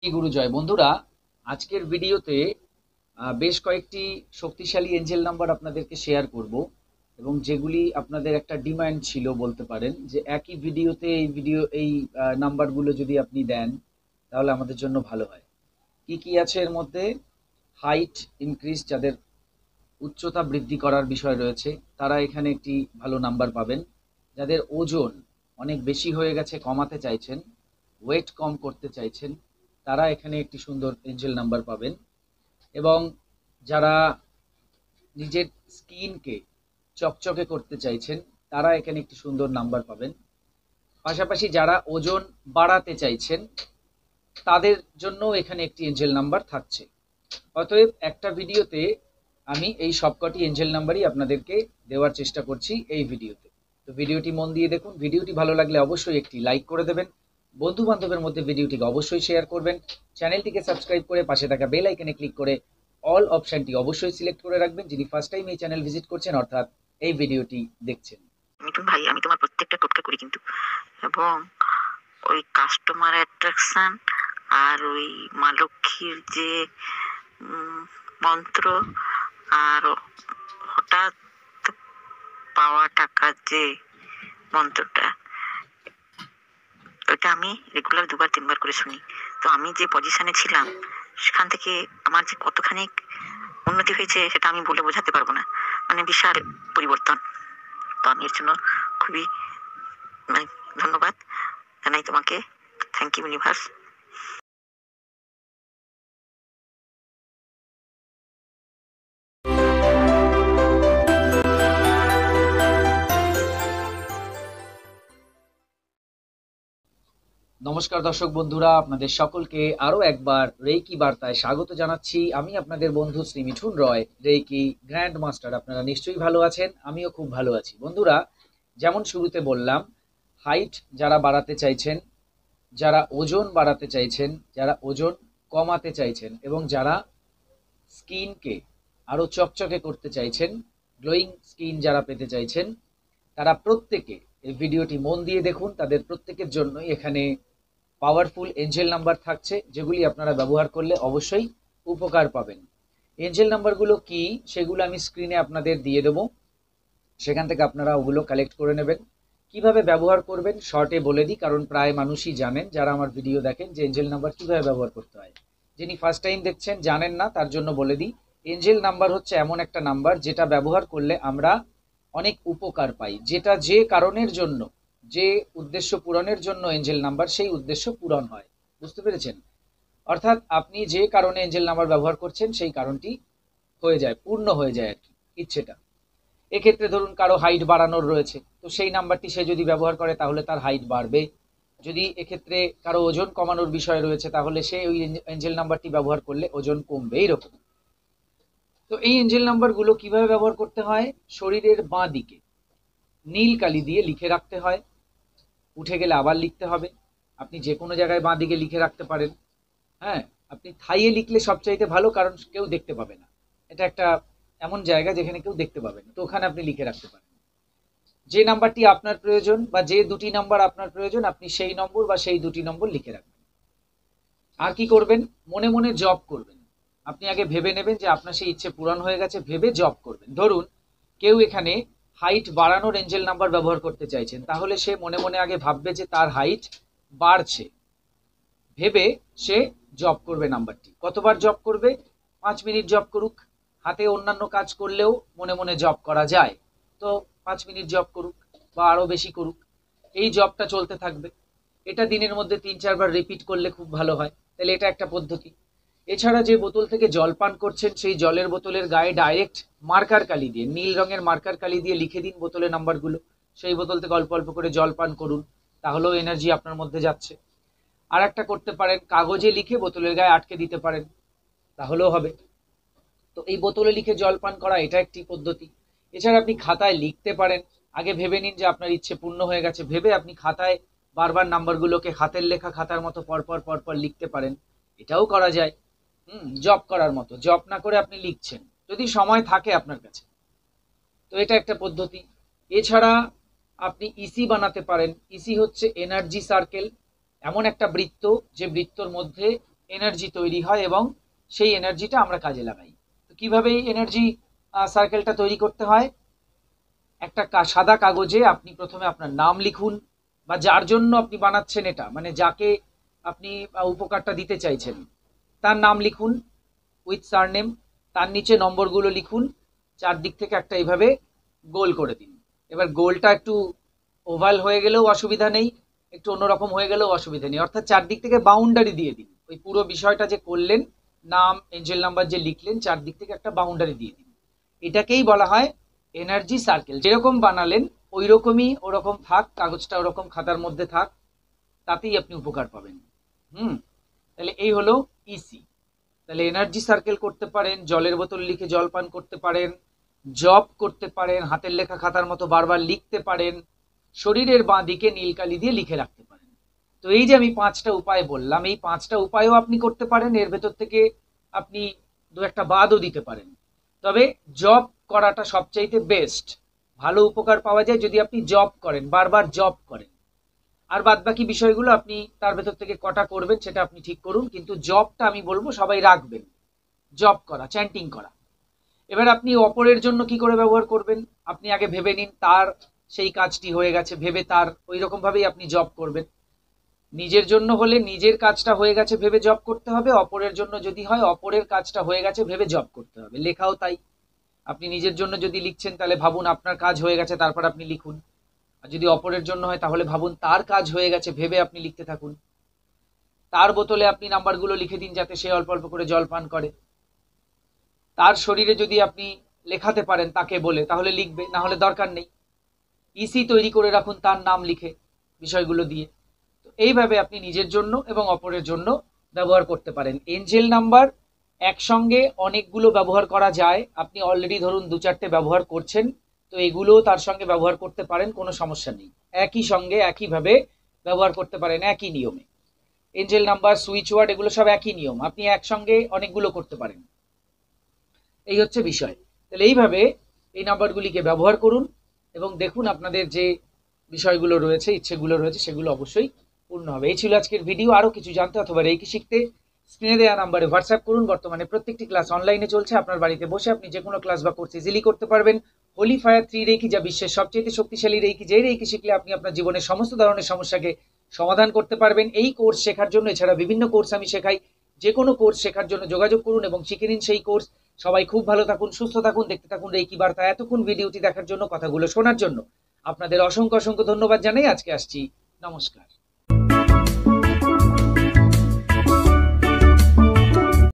গুরুজয় বন্ধুরা, আজকের ভিডিওতে বেশ কয়েকটি শক্তিশালী এঞ্জেল নাম্বার আপনাদেরকে শেয়ার করব এবং যেগুলি আপনাদের একটা ডিমান্ড ছিল বলতে পারেন যে একই ভিডিওতে এই নাম্বারগুলো যদি আপনি দেন তাহলে আমাদের জন্য ভালো হয়। কি কি আছে এর মধ্যে? হাইট ইনক্রিজ, যাদের উচ্চতা বৃদ্ধি করার বিষয় রয়েছে তারা এখানে একটি ভালো নাম্বার পাবেন। যাদের ওজন অনেক বেশি হয়ে গেছে, কমাতে চাইছেন, ওয়েট কম করতে চাইছেন, তারা এখানে একটি সুন্দর এঞ্জেল নাম্বার পাবেন। এবং যারা নিজের স্কিনকে চকচকে করতে চাইছেন তারা এখানে একটি সুন্দর নাম্বার পাবেন। পাশাপাশি যারা ওজন বাড়াতে চাইছেন তাদের জন্য এখানে একটি এঞ্জেল নাম্বার থাকছে। অতএব একটা ভিডিওতে আমি এই সবকটি এঞ্জেল নাম্বারই আপনাদেরকে দেওয়ার চেষ্টা করছি এই ভিডিওতে। তো ভিডিওটি মন দিয়ে দেখুন। ভিডিওটি ভালো লাগলে অবশ্যই একটি লাইক করে দেবেন, বন্ধু বান্ধবের মধ্যে ভিডিওটিকে অবশ্যই শেয়ার করবেন, চ্যানেলটিকে সাবস্ক্রাইব করে পাশে থাকা বেল আইকনে ক্লিক করে অল অপশনটি অবশ্যই সিলেক্ট করে রাখবেন যিনি ফার্স্ট টাইম এই চ্যানেল ভিজিট করছেন অর্থাৎ এই ভিডিওটি দেখছেন। মিঠুন ভাই, আমি তোমার প্রত্যেকটা টোটকা করি কিন্তু, এবং ওই কাস্টমার অ্যাট্রাকশন আর ওই মা লক্ষ্মীর যে মন্ত্র আর হঠাৎ পাওয়া টাকার যে মন্ত্রটা, ওইটা আমি রেগুলার 2-3 বার করে শুনি। তো আমি যে পজিশনে ছিলাম সেখান থেকে আমার যে কতখানি উন্নতি হয়েছে সেটা আমি বলে বোঝাতে পারবো না, মানে বিশাল পরিবর্তন। তো আমি এর জন্য খুবই ধন্যবাদ জানাই তোমাকে। Thank you universe. নমস্কার দর্শক বন্ধুরা, আপনাদের সকলকে আরো একবার রেইকি বার্তায় স্বাগত জানাচ্ছি। আমি আপনাদের বন্ধু শ্রী মিঠুন রয়, রেইকি গ্র্যান্ড মাস্টার। আপনারা নিশ্চয়ই ভালো আছেন, আমিও খুব ভালো আছি। বন্ধুরা, যেমন শুরুতে বললাম, হাইট যারা বাড়াতে চাইছেন, যারা ওজন বাড়াতে চাইছেন, যারা ওজন কমাতে চাইছেন এবং যারা স্কিনকে আরো চকচকে করতে চাইছেন, গ্লোয়িং স্কিন যারা পেতে চাইছেন, তারা প্রত্যেকে এই ভিডিওটি মন দিয়ে দেখুন। তাদের প্রত্যেকের জন্যই এখানে পাওয়ারফুল এঞ্জেল নাম্বার থাকছে যেগুলি আপনারা ব্যবহার করলে অবশ্যই উপকার পাবেন। এঞ্জেল নাম্বারগুলো কি সেগুলো আমি স্ক্রিনে আপনাদের দিয়ে দেবো, সেখান থেকে আপনারা ওগুলো কালেক্ট করে নেবেন। কিভাবে ব্যবহার করবেন শর্টে বলে দিই, কারণ প্রায় মানুষই জানেন যারা আমার ভিডিও দেখেন যে এঞ্জেল নাম্বার কিভাবে ব্যবহার করতে হয়। যিনি ফার্স্ট টাইম দেখছেন জানেন না, তার জন্য বলে দিই। এঞ্জেল নাম্বার হচ্ছে এমন একটা নাম্বার যেটা ব্যবহার করলে আমরা অনেক উপকার পাই, যেটা যে কারণের জন্য, যে উদ্দেশ্য পূরণের জন্য এঞ্জেল নাম্বার, সেই উদ্দেশ্য পূরণ হয়। বুঝতে পেরেছেন? অর্থাৎ আপনি যে কারণে এঞ্জেল নাম্বার ব্যবহার করছেন সেই কারণটি হয়ে যায়, পূর্ণ হয়ে যায় আর কি, ইচ্ছেটা। এক্ষেত্রে ধরুন কারো হাইট বাড়ানোর রয়েছে, তো সেই নাম্বারটি সে যদি ব্যবহার করে তাহলে তার হাইট বাড়বে। যদি এক্ষেত্রে কারো ওজন কমানোর বিষয় রয়েছে তাহলে সে ওই এঞ্জেল নাম্বারটি ব্যবহার করলে ওজন কমবে, এইরকম। তো এই এঞ্জেল নাম্বারগুলো কিভাবে ব্যবহার করতে হয়? শরীরের বাঁ দিকে নীল কালি দিয়ে লিখে রাখতে হয়, উঠে গেলে আবার লিখতে হবে। আপনি যে কোনো জায়গায় বাঁ দিকে লিখে রাখতে পারেন। হ্যাঁ, আপনি থাইয়ে লিখলে সবচাইতে ভালো, কারণ কেউ দেখতে পাবে না। এটা একটা এমন জায়গা যেখানে কেউ দেখতে পাবে না, তো ওখানে আপনি লিখে রাখতে পারেন। যে নাম্বারটি আপনার প্রয়োজন বা যে দুটি নাম্বার আপনার প্রয়োজন, আপনি সেই নম্বর বা সেই দুটি নম্বর লিখে রাখবেন। আর কি করবেন? মনে মনে জপ করবেন। আপনি আগে ভেবে নেবেন যে আপনার সেই ইচ্ছে পূরণ হয়ে গেছে, ভেবে জপ করবেন। ধরুন কেউ এখানে হাইট বাড়ানোর এঞ্জেল নাম্বার ব্যবহার করতে চাইছেন, তাহলে সে মনে মনে আগে ভাববে যে তার হাইট বাড়ছে, ভেবে সে জপ করবে নাম্বারটি। কতবার জপ করবে? 5 মিনিট জপ করুক। হাতে অন্যান্য কাজ করলেও মনে মনে জপ করা যায়, তো 5 মিনিট জপ করুক বা আরো বেশি করুক। এই জপটা চলতে থাকবে। এটা দিনের মধ্যে 3-4 বার রিপিট করলে খুব ভালো হয়। তাহলে এটা একটা পদ্ধতি। এছাড়া যে বোতল থেকে জল পান করছেন সেই জলের বোতলের গায়ে ডাইরেক্ট মার্কার কালি দিয়ে, নীল রঙের মার্কার কালি দিয়ে লিখে দিন বোতলের নাম্বারগুলো। সেই বোতল থেকে অল্প অল্প করে জল পান করুন, তাহলেও এনার্জি আপনার মধ্যে যাচ্ছে। আর একটা করতে পারেন, কাগজে লিখে বোতলের গায়ে আটকে দিতে পারেন, তাহলেও হবে। তো এই বোতলে লিখে জল পান করা, এটা একটি পদ্ধতি। এছাড়া আপনি খাতায় লিখতে পারেন। আগে ভেবে নিন যে আপনার ইচ্ছে পূর্ণ হয়ে গেছে, ভেবে আপনি খাতায় বারবার নাম্বারগুলোকে হাতের লেখা খাতার মতো পরপর পরপর লিখতে পারেন, এটাও করা যায়। জব করার মতো, জব না করে আপনি লিখছেন, যদি সময় থাকে আপনার কাছে, তো এটা একটা পদ্ধতি। এছাড়া আপনি ইসি বানাতে পারেন। ইসি হচ্ছে এনার্জি সার্কেল, এমন একটা বৃত্ত যে বৃত্তর মধ্যে এনার্জি তৈরি হয় এবং সেই এনার্জিটা আমরা কাজে লাগাই। তো কিভাবে এই এনার্জি সার্কেলটা তৈরি করতে হয়? একটা সাদা কাগজে আপনি প্রথমে আপনার নাম লিখুন, বা যার জন্য আপনি বানাচ্ছেন এটা, মানে যাকে আপনি উপকারটা দিতে চাইছেন তার নাম লিখুন উইথ সারনেম। তার নিচে নম্বরগুলো লিখুন, চারদিক থেকে একটা এইভাবে গোল করে দিন। এবার গোলটা একটু ওভাল হয়ে গেলেও অসুবিধা নেই, একটু অন্যরকম হয়ে গেলেও অসুবিধা নেই, অর্থাৎ চারদিক থেকে বাউন্ডারি দিয়ে দিন। ওই পুরো বিষয়টা যে করলেন, নাম এঞ্জেল নাম্বার যে লিখলেন, চারদিক থেকে একটা বাউন্ডারি দিয়ে দিন। এটাকেই বলা হয় এনার্জি সার্কেল। যেরকম বানালেন ওই রকমই ওরকম থাক, কাগজটা ওরকম খাতার মধ্যে থাক, তাতেই আপনি উপকার পাবেন। তাহলে এই হলো ইসি। তাহলে এনার্জি সার্কেল করতে পারেন, জলের বোতল লিখে জল পান করতে পারেন, জব করতে পারেন, হাতের লেখা খাতার মতো বারবার লিখতে পারেন, শরীরের বাঁ দিকে নীল কালি দিয়ে লিখে রাখতে পারেন। তো এই যে আমি 5টা উপায় বললাম, এই 5টা উপায়ও আপনি করতে পারেন। এর ভেতর থেকে আপনি দু একটা বাদও দিতে পারেন। তবে জব করাটা সবচাইতে বেস্ট, ভালো উপকার পাওয়া যায় যদি আপনি জব করেন, বারবার জব করেন। আর বাদ বাকি বিষয়গুলো আপনি তার ভেতর থেকে কটা করবেন সেটা আপনি ঠিক করুন, কিন্তু জবটা আমি বলবো সবাই রাখবেন, জব করা, চ্যান্টিং করা। এবার আপনি অপরের জন্য কি করে ব্যবহার করবেন, আপনি আগে ভেবে নিন তার সেই কাজটি হয়ে গেছে, ভেবে তার ওই রকম ভাবেই আপনি জব করবেন। নিজের জন্য হলে নিজের কাজটা হয়ে গেছে ভেবে জব করতে হবে, অপরের জন্য যদি হয় অপরের কাজটা হয়ে গেছে ভেবে জব করতে হবে। লেখাও তাই, আপনি নিজের জন্য যদি লিখছেন তাহলে ভাবুন আপনার কাজ হয়ে গেছে, তারপর আপনি লিখুন। আর যদি অপরের জন্য হয় তাহলে ভাবুন তার কাজ হয়ে গেছে ভেবে আপনি লিখতে থাকুন। তার বোতলে আপনি নাম্বারগুলো লিখে দিন যাতে সে অল্প অল্প করে জল পান করে। তার শরীরে যদি আপনি লেখাতে পারেন তাকে বলে, তাহলে লিখবে, না হলে দরকার নেই। ইসি তৈরি করে রাখুন তার নাম লিখে, বিষয়গুলো দিয়ে। তো এইভাবে আপনি নিজের জন্য এবং অপরের জন্য ব্যবহার করতে পারেন। এঞ্জেল নাম্বার একসঙ্গে অনেকগুলো ব্যবহার করা যায়। আপনি অলরেডি ধরুন 2-4টে ব্যবহার করছেন, তো এগুলোও তার সঙ্গে ব্যবহার করতে পারেন, কোনো সমস্যা নেই। একই সঙ্গে একইভাবে ব্যবহার করতে পারেন, একই নিয়মে। এঞ্জেল নাম্বার, সুইচ ওয়ার্ড, এগুলো সব একই নিয়ম, আপনি একসঙ্গে অনেকগুলো করতে পারেন। এই হচ্ছে বিষয়। তাহলে এইভাবে এই নাম্বারগুলিকে ব্যবহার করুন এবং দেখুন আপনাদের যে বিষয়গুলো রয়েছে, ইচ্ছেগুলো রয়েছে, সেগুলো অবশ্যই পূর্ণ হবে। এই ছিল আজকের ভিডিও। আরও কিছু জানতে অথবা রেকি শিখতে স্ক্রিনে দেওয়া নাম্বারে হোয়াটসঅ্যাপ করুন। বর্তমানে প্রত্যেকটি ক্লাস অনলাইনে চলছে, আপনার বাড়িতে বসে আপনি যে কোনো ক্লাস বা কোর্স ইজিলি করতে পারবেন। হোলি ফায়ার 3 রেকি, যা বিশ্বের সবচেয়ে শক্তিশালী রেকি, যে রেকি শিখলে আপনি আপনার জীবনের সমস্ত ধরনের সমস্যাকে সমাধান করতে পারবেন। এই কোর্স শেখার জন্য, এছাড়া বিভিন্ন কোর্স আমি শেখাই, যে কোনো কোর্স শেখার জন্য যোগাযোগ করুন এবং শিখে নিন সেই কোর্স। সবাই খুব ভালো থাকুন, সুস্থ থাকুন, দেখতে থাকুন রেকি বার্তা। এতক্ষণ ভিডিওটি দেখার জন্য, কথাগুলো শোনার জন্য আপনাদের অসংখ্য অসংখ্য ধন্যবাদ জানাই। আজকে আসছি, নমস্কার।